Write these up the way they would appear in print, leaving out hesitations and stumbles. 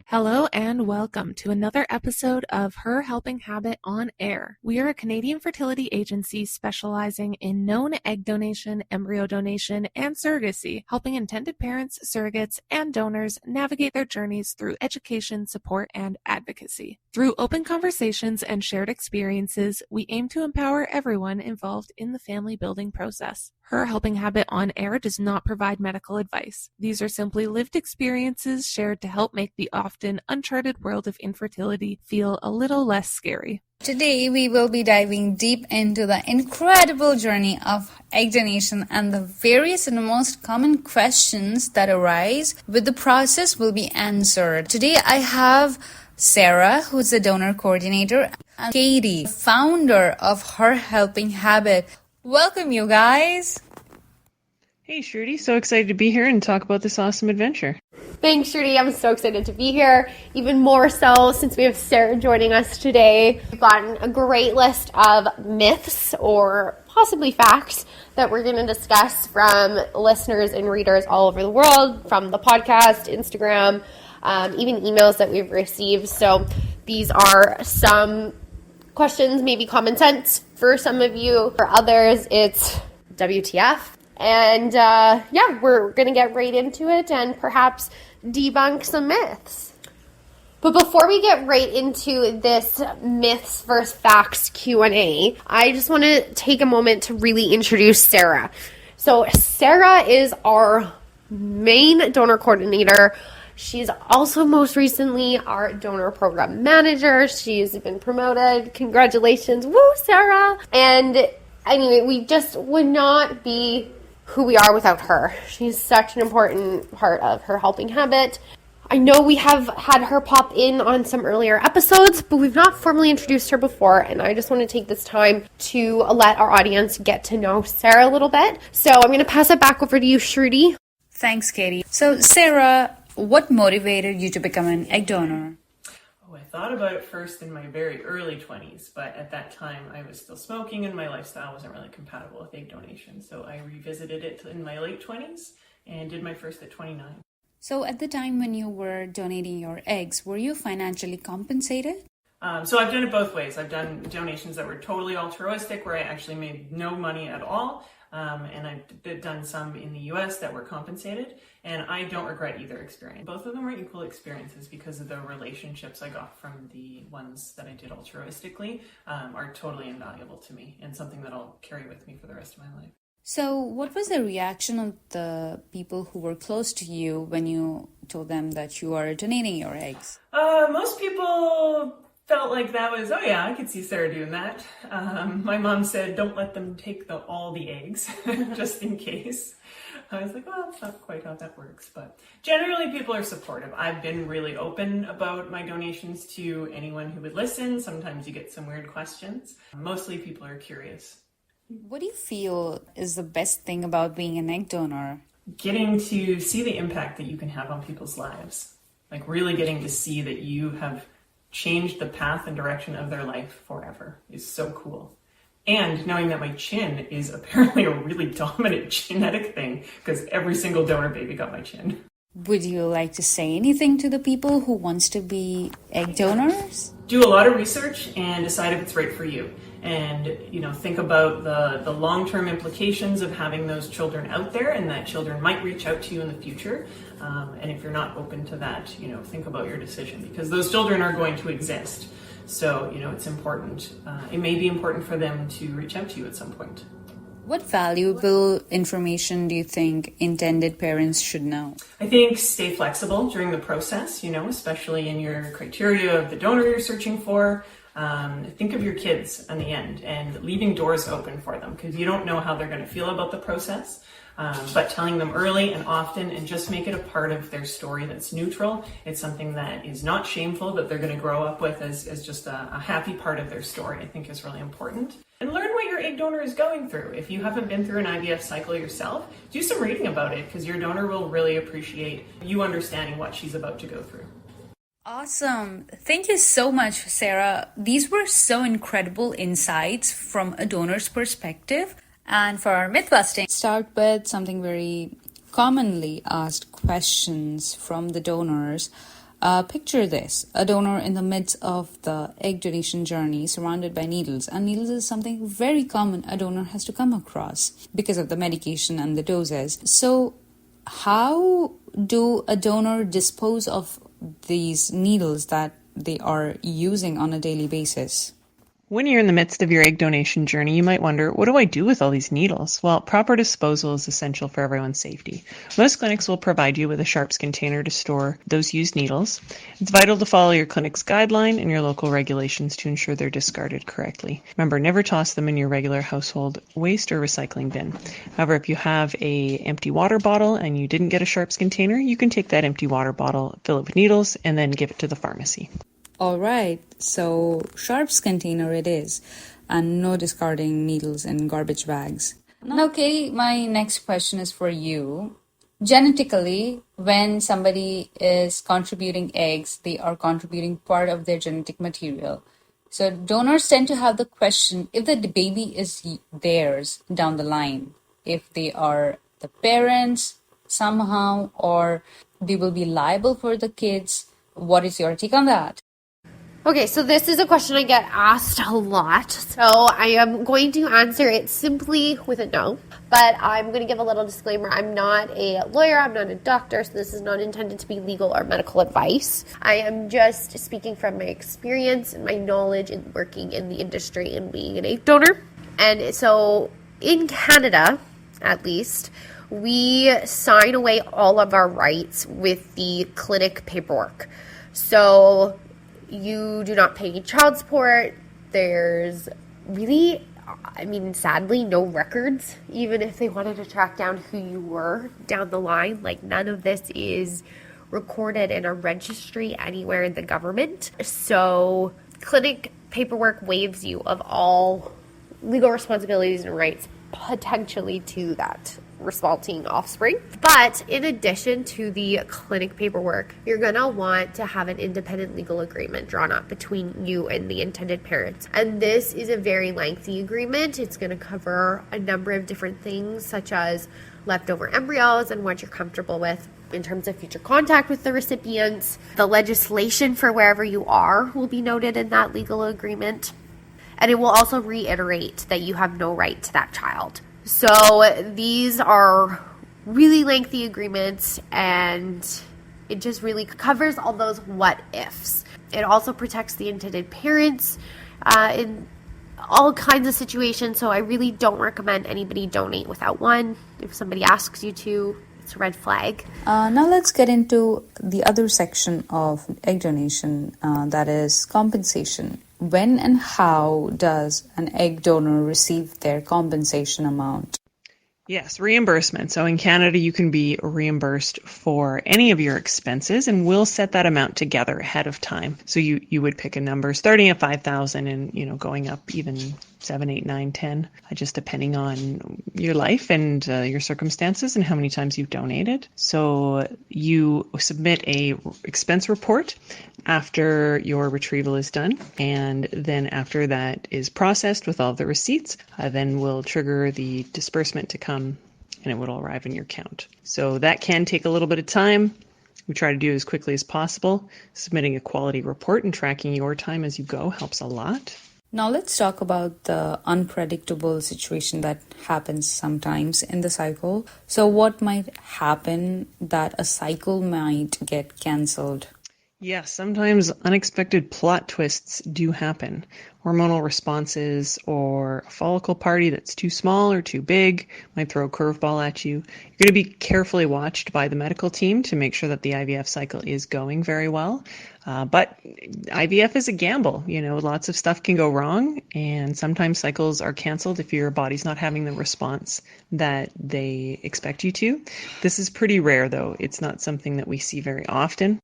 Hello and welcome to another episode of Her Helping Habit on Air. We are a Canadian fertility agency specializing in known egg donation, embryo donation, and surrogacy, helping intended parents, surrogates, and donors navigate their journeys through education, support, and advocacy. Through open conversations and shared experiences, we aim to empower everyone involved in the family building process. Her Helping Habit on Air does not provide medical advice. These are simply lived experiences shared to help make the often uncharted world of infertility feel a little less scary. Today, we will be diving deep into the incredible journey of egg donation and the various and most common questions that arise with the process will be answered. Today, I have Sarah, who's the donor coordinator, and Katie, founder of Her Helping Habit. Welcome, you guys. Hey, Shruti. So excited to be here and talk about this awesome adventure. Thanks, Shruti. I'm so excited to be here. Even more so since we have Sarah joining us today. We've gotten a great list of myths or possibly facts that we're going to discuss from listeners and readers all over the world, from the podcast, Instagram, even emails that we've received. So these are some questions, maybe common sense for some of you. For others, it's WTF. And we're going to get right into it and perhaps debunk some myths. But before we get right into this myths versus facts Q&A, I just want to take a moment to really introduce Sarah. So Sarah is our main donor coordinator. She's also most recently our donor program manager. She's been promoted. Congratulations. Woo, Sarah. And anyway, we just would not be who we are without her. She's such an important part of Her Helping Habit. I know we have had her pop in on some earlier episodes, but we've not formally introduced her before, and I just want to take this time to let our audience get to know Sarah a little bit. So I'm going to pass it back over to you, Shruti. Thanks, Katie. So, Sarah, what motivated you to become an egg donor? I thought about it first in my very early 20s, but at that time I was still smoking and my lifestyle wasn't really compatible with egg donation. So I revisited it in my late 20s and did my first at 29. So at the time when you were donating your eggs, were you financially compensated? So I've done it both ways. I've done donations that were totally altruistic, where I actually made no money at all. And I've done some in the US that were compensated, and I don't regret either experience. Both of them were equal experiences because of the relationships I got from the ones that I did altruistically are totally invaluable to me and something that I'll carry with me for the rest of my life. So what was the reaction of the people who were close to you when you told them that you are donating your eggs? Most people felt like that was, oh yeah, I could see Sarah doing that. My mom said, don't let them take all the eggs, just in case. I was like, well, that's not quite how that works. But generally, people are supportive. I've been really open about my donations to anyone who would listen. Sometimes you get some weird questions. Mostly people are curious. What do you feel is the best thing about being an egg donor? Getting to see the impact that you can have on people's lives. Like really getting to see that you have changed the path and direction of their life forever is so cool. And knowing that my chin is apparently a really dominant genetic thing because every single donor baby got my chin. Would you like to say anything to the people who wants to be egg donors? Do a lot of research and decide if it's right for you. And, think about the long-term implications of having those children out there and that children might reach out to you in the future. And if you're not open to that, think about your decision because those children are going to exist. So, it's important. It may be important for them to reach out to you at some point. What valuable information do you think intended parents should know? I think stay flexible during the process, especially in your criteria of the donor you're searching for. Think of your kids in the end and leaving doors open for them because you don't know how they're going to feel about the process. But telling them early and often and just make it a part of their story that's neutral. It's something that is not shameful that they're going to grow up with as just a happy part of their story, I think is really important. And learn what your egg donor is going through. If you haven't been through an IVF cycle yourself, do some reading about it because your donor will really appreciate you understanding what she's about to go through. Awesome. Thank you so much, Sarah. These were so incredible insights from a donor's perspective. And for our myth busting, start with something very commonly asked questions from the donors. Picture this, a donor in the midst of the egg donation journey surrounded by needles. And needles is something very common a donor has to come across because of the medication and the doses. So how do a donor dispose of these needles that they are using on a daily basis? When you're in the midst of your egg donation journey, you might wonder, what do I do with all these needles? Well, proper disposal is essential for everyone's safety. Most clinics will provide you with a sharps container to store those used needles. It's vital to follow your clinic's guideline and your local regulations to ensure they're discarded correctly. Remember, never toss them in your regular household waste or recycling bin. However, if you have an empty water bottle and you didn't get a sharps container, you can take that empty water bottle, fill it with needles, and then give it to the pharmacy. All right, so sharps container it is, and no discarding needles in garbage bags. Okay, my next question is for you. Genetically, when somebody is contributing eggs, they are contributing part of their genetic material. So donors tend to have the question if the baby is theirs down the line, if they are the parents somehow, or they will be liable for the kids. What is your take on that? Okay, so this is a question I get asked a lot. So I am going to answer it simply with a no. But I'm going to give a little disclaimer. I'm not a lawyer. I'm not a doctor. So this is not intended to be legal or medical advice. I am just speaking from my experience and my knowledge in working in the industry and being an egg donor. And so in Canada, at least, we sign away all of our rights with the clinic paperwork. So you do not pay child support. There's really, sadly, no records, even if they wanted to track down who you were down the line. Like, none of this is recorded in a registry anywhere in the government. So clinic paperwork waives you of all legal responsibilities and rights potentially to that resulting offspring. But in addition to the clinic paperwork, you're gonna want to have an independent legal agreement drawn up between you and the intended parents. And this is a very lengthy agreement. It's gonna cover a number of different things, such as leftover embryos and what you're comfortable with in terms of future contact with the recipients. The legislation for wherever you are will be noted in that legal agreement. And it will also reiterate that you have no right to that child. So these are really lengthy agreements, and it just really covers all those what ifs. It also protects the intended parents in all kinds of situations. So I really don't recommend anybody donate without one. If somebody asks you to, it's a red flag. Now let's get into the other section of egg donation, that is compensation. When and how does an egg donor receive their compensation amount? Yes, reimbursement. So in Canada, you can be reimbursed for any of your expenses, and we'll set that amount together ahead of time. So you would pick a number starting at 5,000 and going up even 7, 8, 9, 10, just depending on your life and your circumstances and how many times you've donated. So you submit a expense report after your retrieval is done, and then after that is processed with all the receipts, then we'll trigger the disbursement to come, and it will arrive in your account. So that can take a little bit of time. We try to do it as quickly as possible. Submitting a quality report and tracking your time as you go helps a lot. Now let's talk about the unpredictable situation that happens sometimes in the cycle. So what might happen that a cycle might get cancelled? Yes, sometimes unexpected plot twists do happen. Hormonal responses or a follicle party that's too small or too big might throw a curveball at you. You're going to be carefully watched by the medical team to make sure that the IVF cycle is going very well. But IVF is a gamble. Lots of stuff can go wrong, and sometimes cycles are canceled if your body's not having the response that they expect you to. This is pretty rare, though. It's not something that we see very often.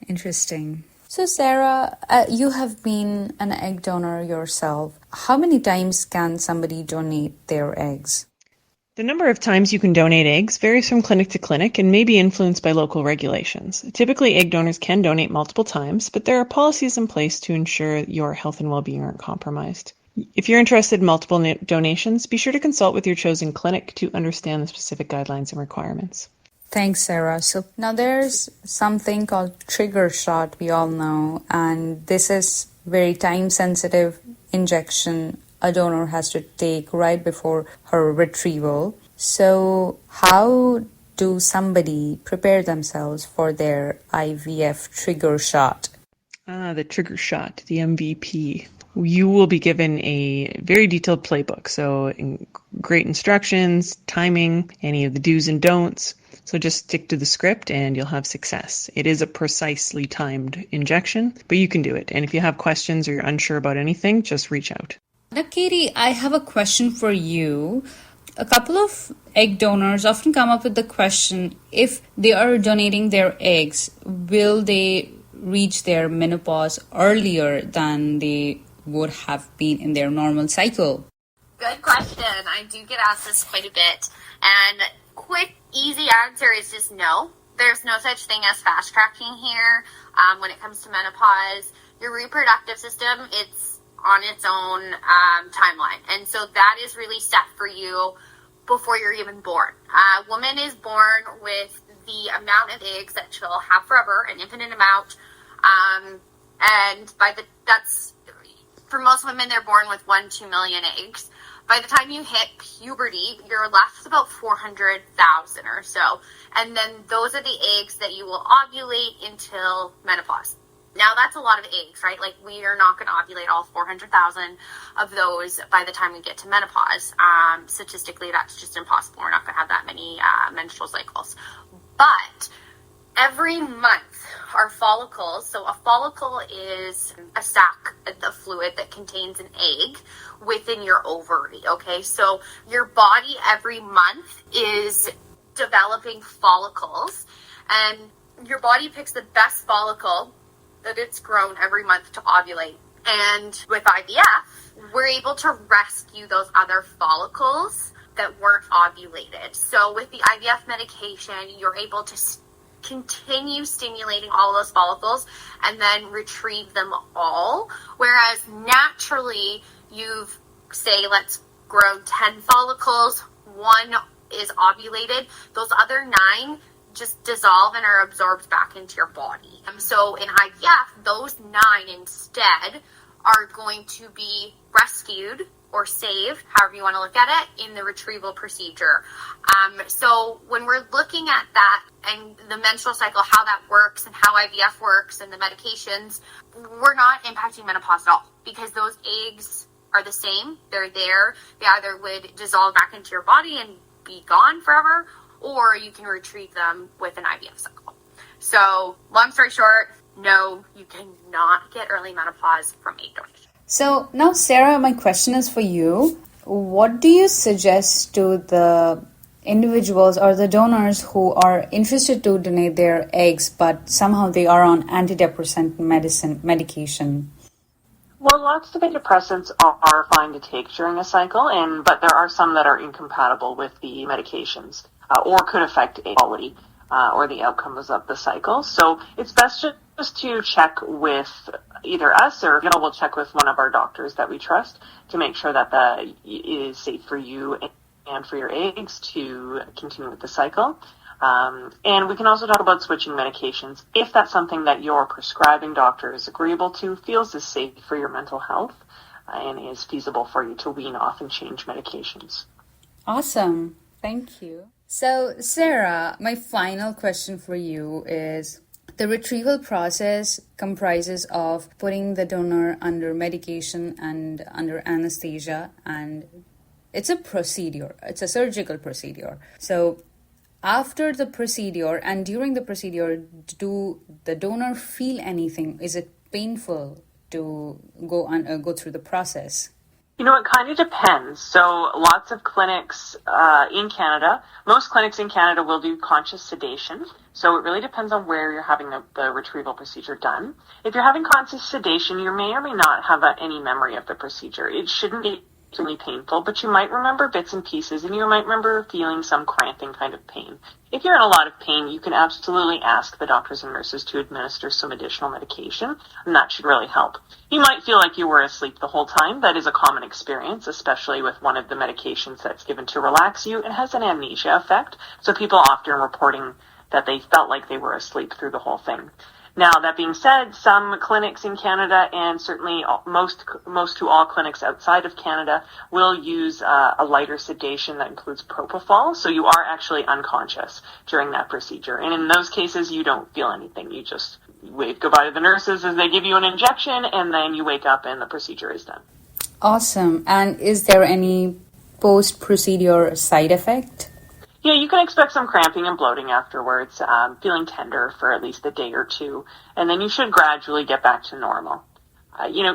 Interesting. So Sarah, you have been an egg donor yourself. How many times can somebody donate their eggs? The number of times you can donate eggs varies from clinic to clinic and may be influenced by local regulations. Typically, egg donors can donate multiple times, but there are policies in place to ensure your health and well-being aren't compromised. If you're interested in multiple donations, be sure to consult with your chosen clinic to understand the specific guidelines and requirements. Thanks, Sarah. So now there's something called trigger shot, we all know, and this is very time-sensitive injection a donor has to take right before her retrieval. So how do somebody prepare themselves for their IVF trigger shot? The trigger shot, the MVP. You will be given a very detailed playbook, so great instructions, timing, any of the do's and don'ts. So just stick to the script and you'll have success. It is a precisely timed injection, but you can do it. And if you have questions or you're unsure about anything, just reach out. Now, Katie, I have a question for you. A couple of egg donors often come up with the question, if they are donating their eggs, will they reach their menopause earlier than they would have been in their normal cycle? Good question. I do get asked this quite a bit. And quick, easy answer is just no. There's no such thing as fast tracking here when it comes to menopause. Your reproductive system, it's on its own timeline. And so that is really set for you before you're even born. A woman is born with the amount of eggs that she'll have forever, an infinite amount. And that's for most women, they're born with 1-2 million eggs. By the time you hit puberty, you're left with about 400,000 or so. And then those are the eggs that you will ovulate until menopause. Now, that's a lot of eggs, right? Like, we are not going to ovulate all 400,000 of those by the time we get to menopause. Statistically, that's just impossible. We're not going to have that many menstrual cycles. But every month, our follicles, so a follicle is a sac of fluid that contains an egg within your ovary, okay? So your body every month is developing follicles, and your body picks the best follicle that it's grown every month to ovulate. And with IVF, we're able to rescue those other follicles that weren't ovulated. So with the IVF medication, you're able to continue stimulating all those follicles and then retrieve them all. Whereas naturally, you've, say, let's grow 10 follicles, one is ovulated, those other 9 just dissolve and are absorbed back into your body. So in IVF, those 9 instead are going to be rescued or saved, however you want to look at it, in the retrieval procedure. So when we're looking at that and the menstrual cycle, how that works and how IVF works and the medications, we're not impacting menopause at all because those eggs are the same. They're there. They either would dissolve back into your body and be gone forever, or you can retrieve them with an IVF cycle. So long story short, no, you cannot get early menopause from egg donation. So now, Sarah, my question is for you. What do you suggest to the individuals or the donors who are interested to donate their eggs, but somehow they are on antidepressant medication? Well, lots of antidepressants are fine to take during a cycle, but there are some that are incompatible with the medications or could affect egg quality or the outcomes of the cycle. So it's best just to check with either us or we'll check with one of our doctors that we trust to make sure that it is safe for you and for your eggs to continue with the cycle. And we can also talk about switching medications if that's something that your prescribing doctor is agreeable to, feels is safe for your mental health, and is feasible for you to wean off and change medications. Awesome. Thank you. So, Sarah, my final question for you is, the retrieval process comprises of putting the donor under medication and under anesthesia, and it's a procedure. It's a surgical procedure. So after the procedure and during the procedure, do the donor feel anything? Is it painful to go through the process? It kind of depends. So lots of clinics in Canada, most clinics in Canada will do conscious sedation. So it really depends on where you're having the retrieval procedure done. If you're having conscious sedation, you may or may not have any memory of the procedure. It shouldn't be particularly painful, but you might remember bits and pieces, and you might remember feeling some cramping kind of pain. If you're in a lot of pain, you can absolutely ask the doctors and nurses to administer some additional medication, and that should really help. You might feel like you were asleep the whole time. That is a common experience, especially with one of the medications that's given to relax you. It has an amnesia effect, so people often reporting that they felt like they were asleep through the whole thing. Now, that being said, some clinics in Canada, and certainly most to all clinics outside of Canada, will use a lighter sedation that includes propofol, so you are actually unconscious during that procedure. And in those cases, you don't feel anything. You just wave goodbye to the nurses as they give you an injection, and then you wake up and the procedure is done. Awesome. And is there any post-procedure side effect? Yeah, you can expect some cramping and bloating afterwards, feeling tender for at least a day or two, and then you should gradually get back to normal.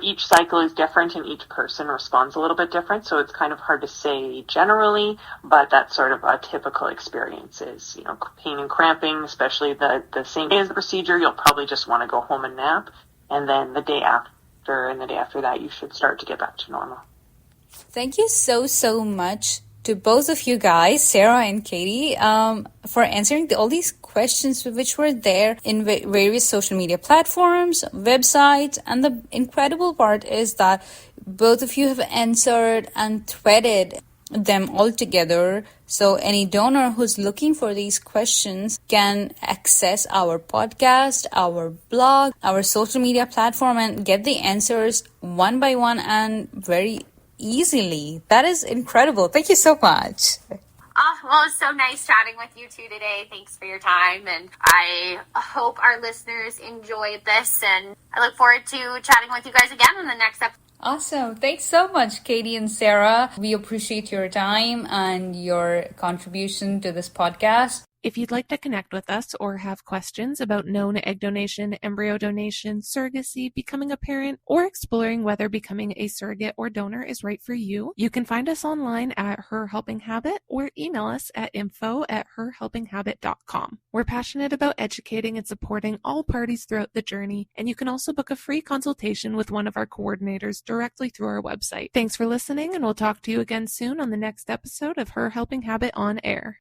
Each cycle is different and each person responds a little bit different, so it's kind of hard to say generally, but that's sort of a typical experience is, pain and cramping, especially the same day as the procedure, you'll probably just want to go home and nap, and then the day after and the day after that, you should start to get back to normal. Thank you so much to both of you guys, Sarah and Katie, for answering all these questions which were there in various social media platforms, websites, and the incredible part is that both of you have answered and threaded them all together. So any donor who's looking for these questions can access our podcast, our blog, our social media platform and get the answers one by one and very easily. That is incredible. Thank you so much. Well, it was so nice chatting with you two today. Thanks for your time. And I hope our listeners enjoyed this. And I look forward to chatting with you guys again in the next episode. Awesome. Thanks so much, Katie and Sarah. We appreciate your time and your contribution to this podcast. If you'd like to connect with us or have questions about known egg donation, embryo donation, surrogacy, becoming a parent, or exploring whether becoming a surrogate or donor is right for you, you can find us online at Her Helping Habit or email us at info@herhelpinghabit.com. We're passionate about educating and supporting all parties throughout the journey, and you can also book a free consultation with one of our coordinators directly through our website. Thanks for listening, and we'll talk to you again soon on the next episode of Her Helping Habit on Air.